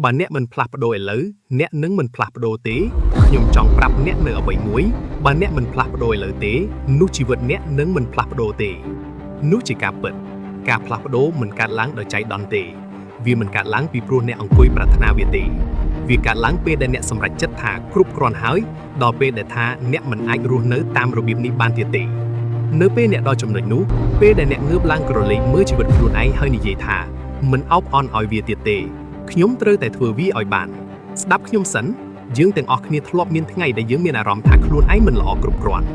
bà nẹ mình plap đồ lỡ nẹ nâng mình plap đồ tế nhom trong prap nẹ nợ ở vậy muối bà nẹ mình plap đồ lỡ tế nú chỉ vật nẹ nâng mình plap đồ tế nú chỉ cả bật cả plap đồ mình cắt láng đợi cháy đòn tế vì mình cắt láng vì pro nẹ ông cùi bạt na việt tế vì cắt láng pe để nẹ sầm rạch chất thả cướp còn hái đò pe để tha nẹ mình ai ruột nỡ tam rồi biếm ní ban tiệt tế nỡ pe nẹ đo chấm lời nú pe để nẹ ngớp láng cờ lấy mới chỉ vật luôn ấy hơi như vậy thả mình áo on ỏi việt tiệt tếខ្ញុំត្រូវតែធ្វើវាឲ្យបានស្ដាប់ខ្ញុំសិនយើងទាំងអស់គ្នាធ្លាប់មានថ្ងៃដែលយើងមានអារម្មណ៍ថាខ្លួនឯងមិនល្អគ្រប់គ្រាន់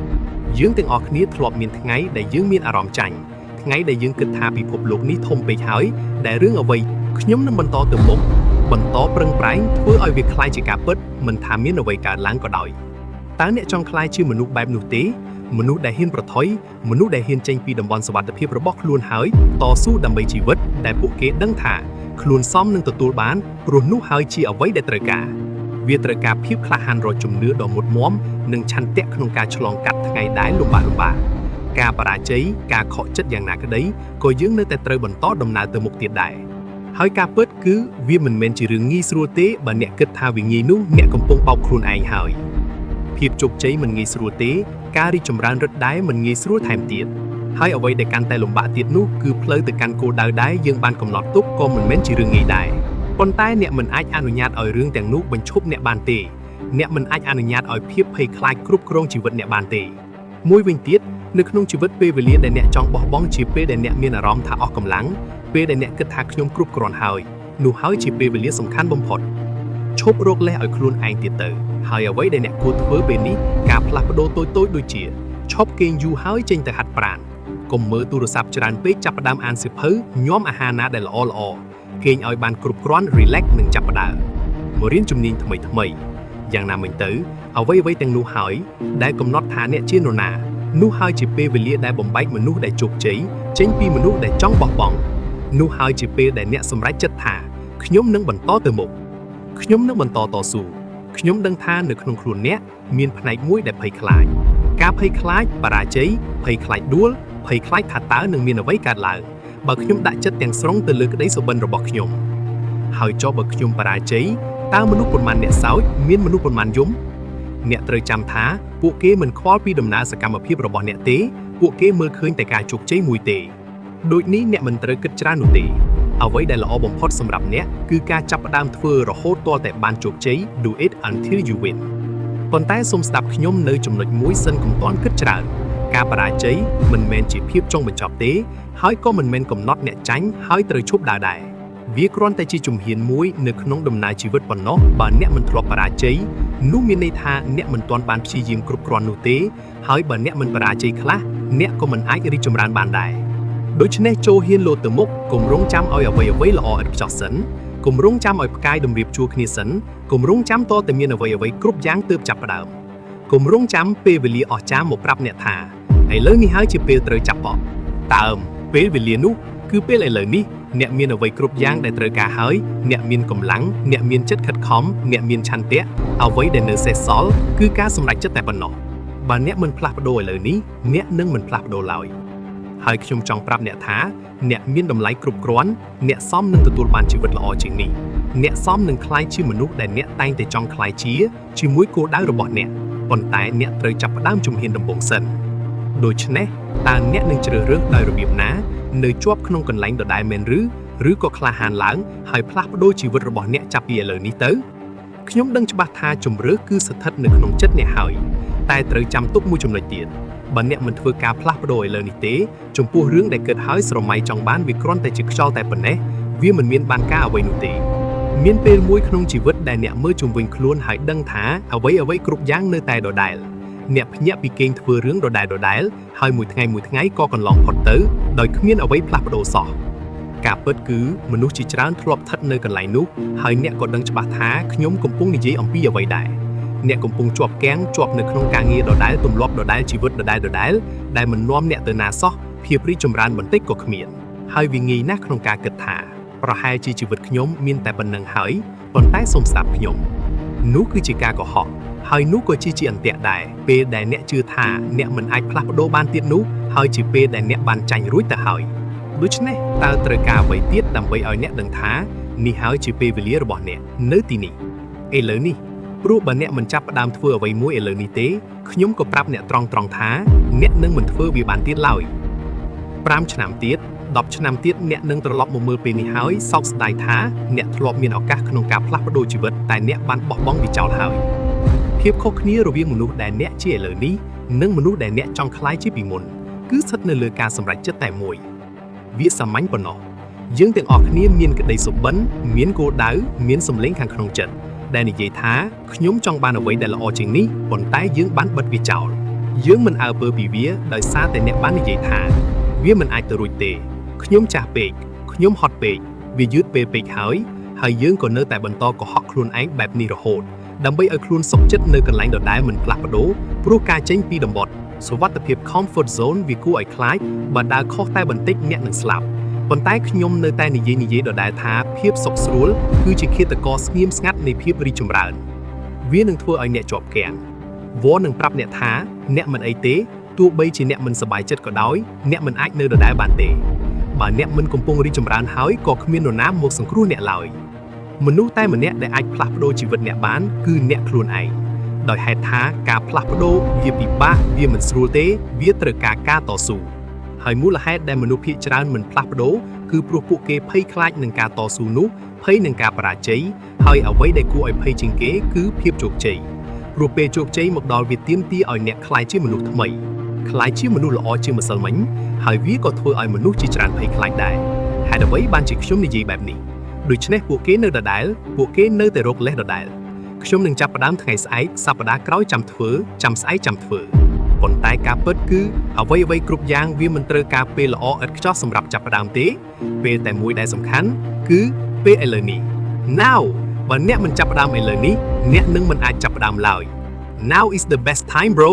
យើងទាំងអស់គ្នាធ្លាប់មានថ្ងៃដែលយើងមានអារម្មណ៍ចាញ់ថ្ងៃដែលយើងគិតថាពិភពលោកនេះធំពេកហើយដែលរឿងអ្វីខ្ញុំនឹងបន្តទៅមុខបន្តប្រឹងប្រែងធ្វើឲ្យវាคล้ายជាការពិតមិនថាមានអ្វីកើតឡើងក៏ដោយតើអ្នកចង់คล้ายជាមនុស្សបែបនោះទេមនុស្សដែលហ៊ានប្រថុយមនុស្សដែលហ៊ានចេញពីតំបន់សុវត្ថិភាពរបស់ខ្លួនហើយតស៊ូដើម្បីជីវិតដែលពួកគេដឹងថាខ្លួនសមនឹងទទួលបានព្រោះនោះហើយជាអ្វីដែលត្រូវការវាត្រូវការភាពក្លាហានរកជំនឿដ៏មុតមមនិងឆន្ទៈក្នុងការឆ្លងកាត់ថ្ងៃដែលលំបាកការបរាជ័យការខកចិត្តយ៉ាងណាក្តីក៏យើងនៅតែត្រូវបន្តដំណើរទៅមុខទៀតដែរហើយការពិតគឺវាមិនមែនជារឿងងាយស្រួលទេបើអ្នកគិតថាវាងាយនោះអ្នកកំពុងបោកខ្លួនឯងហើយភាពជោគជ័យមិនងាយស្រួលទេការរីកចម្រើនរឹតដែរមិនងាយស្រួលថែមទៀតហើយអ្វីដែលកាន់តែលំបាកទៀតនោះគឺផ្លូវទៅកាន់គោលដៅដែលយើងបានកំណត់ទុកក៏មិនមែនជារឿងងាយដែរប៉ុន្តែអ្នកមិនអាចអនុញ្ញាតឲ្យរឿងទាំងនោះបញ្ឈប់អ្នកបានទេអ្នកមិនអាចអនុញ្ញាតឲ្យភាពភ័យខ្លាចគ្រប់គ្រងជីវិតអ្នកបានទេមួយវិញទៀតនៅក្នុងជីវិតពេលវេលាដែលអ្នកចង់បោះបង់ជាពេលដែលអ្នកមានអារម្មណ៍ថាអស់កម្លាំងពេលដែលអ្នកគិតថាខ្ញុំគ្រប់គ្រាន់ហើយនោះហើយជាពេលវេលាសំខាន់បំផុតឈប់រកលេសឲ្យខ្លួនឯងទៀតទៅហើយអ្វីដែលអ្នកគួរធ្វើពេលនេះការផ្លាស់ប្ដូរតូចៗដូចជាឈប់គេងយូរហើយចេញទៅហាត់ប្រាណកុំមើលទូរស័ព្ទច្រើនពេកចាប់ផ្ដើមអានសៀវភៅញ៉ាំអាហារណាដែលល្អគេងឲ្យបានគ្រប់គ្រាន់ relax និងចាប់ផ្ដើមមករៀនជំនាញថ្មីយ៉ាងណាមិញទៅអ្វីទាំងនោះហើយដែលកំណត់ថាអ្នកជានរណានោះហើយជាពេលវេលាដែលបំបែកមនុស្សដែលជោគជ័យចេញពីមនុស្សដែលចង់បោះបង់នោះហើយជាពេលដែលអ្នកសម្រេចចិត្តថាខ្ញុំនឹងបន្តទៅមុខខ្ញុំនឹងបន្តតស៊ូខ្ញុំដឹងថានៅក្នុងខ្លួនអ្នកមានផ្នែកមួយដែលភ័យខ្លាចការភ័យខ្លាចបរាជ័យភ័យខ្លាចដួលភ័យខ្លាចថាតើនឹងមានអ្វីកើតឡើងបើខ្ញុំដាក់ចិត្តទាំងស្រុងទៅលើក្តីសុបិនរបស់ខ្ញុំហើយចុះបើខ្ញុំបរាជ័យតើមនុស្សប៉ុន្មានអ្នកសោចមានមនុស្សប៉ុន្មានយំអ្នកត្រូវចាំថាពួកគេមិនខ្វល់ពីដំណើរសកម្មភាពរបស់អ្នកទេពួកគេមើលឃើញតែការជោគជ័យមួយទេដូចនេះអ្នកមិនត្រូវគិតច្រើននោះទេអ្វីដែលល្អបំផុតសម្រាប់អ្នកគឺការចាប់ផ្ដើមធ្វើរហូតទាល់តែបានជោគជ័យ do it until you win ប៉ុន្តែសូមស្ដាប់ខ្ញុំនៅចំណុចមួយសិនកុំទាន់គិតច្រើនការបរាជ័យមិនមែនជាភាពចុងបញ្ចប់ទេហើយក៏មិនមែនកំណត់អ្នកចាញ់ហើយត្រូវឈប់ដើរដែរវាគ្រាន់តែជាជំហានមួយនៅក្នុងដំណើរជីវិតប៉ុណ្ណោះបើអ្នកមិនធ្លាប់បរាជ័យនោះមានន័យថាអ្នកមិនទាន់បានព្យាយាមគ្រប់គ្រាន់នោះទេហើយបើអ្នកមិនបរាជ័យខ្លះអ្នកក៏មិនអាចរីកចម្រើនបានដែរដូច្នេះចូលហ៊ានលោតទៅមុខកុំរងចាំឲ្យអ្វីល្អឥតខ្ចោះសិនកុំរងចាំឲ្យផ្កាយតម្រៀបជួរគ្នាសិនកុំរងចាំតតែមានអ្វីគ្រប់យ៉ាងទើបចាប់ផ្ដើមកុំរងចាំពេលវេលាអស្ចារ្យមកប្រាប់អ្នកថាឥឡូវនេះហើយជាពេលត្រូវចាប់បោកតើពេលវេលានោះគឺពេលឥឡូវនេះអ្នកមានអ្វីគ្រប់យ៉ាងដែលត្រូវការហើយអ្នកមានកម្លាំងអ្នកមានចិត្តខិតខំអ្នកមានឆន្ទៈអ្វីដែលនៅសេសសល់គឺការសម្រេចចិត្តតែប៉ុណ្ណោះបើអ្នកមិនផ្លាស់ប្ដូរឥឡូវនេះអ្នកនឹងមិនផ្លាស់ប្ដូរឡើយហើយខ្ញុំចង់ប្រាប់អ្នកថាអ្នកមានតម្លៃគ្រប់គ្រាន់អ្នកសមនឹងទទួលបានជីវិតល្អជាងនេះអ្នកសមនឹងក្លាយជាមនុស្សដែលអ្នកតែងតែចង់ក្លាយជាមួយគោលដៅរបស់អ្នកប៉ុន្តែអ្នកត្រូវចាប់ផ្ដើមជំហានដំបូងសិនដូច្នេះតើអ្នកនឹងជ្រើសរើសដោយរបៀបណានៅជាប់ក្នុងកន្លែងដដែលមែនឬក៏ក្លាហានឡើងហើយផ្លាស់ប្ដូរជីវិតរបស់អ្នកចាប់ពីឥឡូវនេះទៅខ្ញុំដឹងច្បាស់ថាជម្រើសគឺស្ថិតនៅក្នុងចិត្តអ្នកហើយតែត្រូវចាំទុកមួយចំណុចទៀតបើអ្នកមិនធ្វើការផ្លាស់ប្ដូរឥឡូវនេះទេចំពោះរឿងដែលគិតហើយស្រមៃចង់បានវាគ្រាន់តែជាខ្យល់តែប៉ុណ្ណេះវាមិនមានបានការអ្វីនោះទេមានពេលមួយក្នុងជីវិតដែលអ្នកមើលជុំវិញខ្លួនហើយដឹងថាអ្វីគ្រប់យ៉ាងនៅតែដដែលអ្នកភ្ញាក់ពីគេងធ្វើរឿងដដែលហើយមួយថ្ងៃក៏កន្លងផុតទៅដោយគ្មានអ្វីផ្លាស់ប្ដូរសោះការពិតគឺមនុស្សជាច្រើនធ្លាប់ស្ថិតនៅកន្លែងនោះហើយអ្នកក៏ដឹងច្បាស់ថាខ្ញុំកំពុងនិយាយអំពីអ្វីដែរអ្នកកំពុងជាប់គាំងជាប់នៅក្នុងការងារដដែលទម្លាប់ដដែលជីវិតដដែលដែលមិននាំអ្នកទៅណាសោះភាពរីកចម្រើនបន្តិចក៏គ្មានហើយវាងាយណាស់ក្នុងការគិតថាប្រហែលជាជីវិតខ្ញុំមានតែប៉ុណ្្នឹងហើយប៉ុន្តែសូមស្ដាប់ខ្ញុំនោះគឺជាការកុហកហើយនោះក៏ជាអន្ទាក់ដែរពេលដែលអ្នកជឿថាអ្នកមិនអាចផ្លាស់ប្ដូរបានទៀតនោះហើយជាពេលដែលអ្នកបានចាញ់រួចទៅហើយដូច្នេះតើត្រូវការអ្វីទៀតដើម្បីឲ្យអ្នកដឹងថា នេះហើយជាពេលវេលារបស់អ្នកនៅទីនេះឥឡូវនេះព្រោះបើអ្នកមិនចាប់ផ្ដើមធ្វើអ្វីមួយឥឡូវនេះទេខ្ញុំក៏ប្រាប់អ្នកត្រង់ថាអ្នកនឹងមិនធ្វើវាបានទៀតឡើយ5ឆ្នាំទៀត10ឆ្នាំទៀតអ្នកនឹងត្រឡប់មកមើលពេលនេះហើយសោកស្ដាយថាអ្នកធ្លាប់មានឱកាសក្នុងការផ្លាស់ប្ដូរជីវិតតែអ្នកបានបោះបង់វាចោលហើយភាពខុសគ្នារវាងមនុស្សដែលអ្នកជាឥឡូវនេះនិងមនុស្សដែលអ្នកចង់ក្លាយជាពីមុនគឺស្ថិតនៅលើការសម្រេចចិត្តតែមួយវាសាមញ្ញប៉ុណ្ណោះយើងទាំងអស់គ្នាមានក្តីសុបិនមានគោលដៅមានសម្លេងខាងក្នុងចិត្តដែលនិយាយថាខ្ញុំចង់បានអ្វីដែលល្អជាងនេះប៉ុន្តែយើងបានបិទវាចោលយើងមិនអើពើពីវាដោយសារតែអ្នកបាននិយាយថាវាមិនអាចទៅរួចទេខ្ញុំចាស់ពេកខ្ញុំហត់ពេកវាយឺតពេលពេកហើយយើងក៏នៅតែបន្តកុហកខ្លួនឯងបែបនេះរហូតដើម្បីឲ្យខ្លួនសុខចិត្តនៅកន្លែងដដែលមិនផ្លាស់ប្ដូរព្រោះការចេញពីតំបន់សុវត្ថិភាព comfort zone វាគួរឲ្យខ្លាចបើដើរខុសតែបន្តិចអ្នកនឹងស្លាប់ប៉ុន្តែខ្ញុំនៅតែនិយាយដដែលថាភាពសុខស្រួលគឺជាឃាតករស្ងៀមស្ងាត់នៃភាពរីកចម្រើនវានឹងធ្វើឲ្យអ្នកជាប់គាំងវ៉នឹងប្រាប់អ្នកថាអ្នកមិនអីទេទោះបីជាអ្នកមិនសប្បាយចិត្តក៏ដោយអ្នកមិនអាចនៅដដែលបានទេបើអ្នកមិនកំពុងរីកចម្រើនហើយក៏គ្មាននរណាមកសង្គ្រោះអ្នកឡើយមនុស្សតែម្នាក់ដែលអាចផ្លាស់ប្ដូរជីវិតអ្នកបានគឺអ្នកខ្លួនឯងដោយហេតុថាការផ្លាស់ប្ដូរវាពិបាកវាមិនស្រួលទេវាត្រូវការតស៊ូហើយមូលហេតុដែលមនុស្សភាគច្រើនមិនផ្លាស់ប្ដូរគឺព្រោះពួកគេភ័យខ្លាចនឹងការតស៊ូនោះភ័យនឹងការបរាជ័យហើយអ្វីដែលគួរឲ្យភ័យជាងគេគឺភាពជោគជ័យព្រោះពេលជោគជ័យមកដល់វាទាមទារឲ្យអ្នកក្លាយជាមនុស្សថ្មីក្លាយជាមនុស្សល្អជាងម្សិលមិញហើយវាក៏ធ្វើឲ្យមនុស្សជាច្រើនភ័យខ្លាចដែរហេតុអ្វីបានជាខ្ញុំនិយាយបែបនេះដូច្នេះពួកគេនៅដដែលពួកគេនៅតែរកលេសដដែលខ្ញុំនឹងចាប់ផ្ដើមថ្ងៃស្អែកសប្តាហ៍ក្រោយចាំស្អែកចាំធ្វើប៉ុន្តែការពិតគឺអ្វីគ្រប់យ៉ាងវាមិនត្រូវការពេលល្អឥតខ្ចោះសម្រាប់ចាប់ផ្ដើមទេពេលតែមួយដែលសំខាន់គឺពេលឥឡូវនេះ Now បើអ្នកមិនចាប់ផ្ដើមឥឡូវនេះអ្នកនឹងមិនអាចចាប់ផ្ដើមឡើយ Now is the best time bro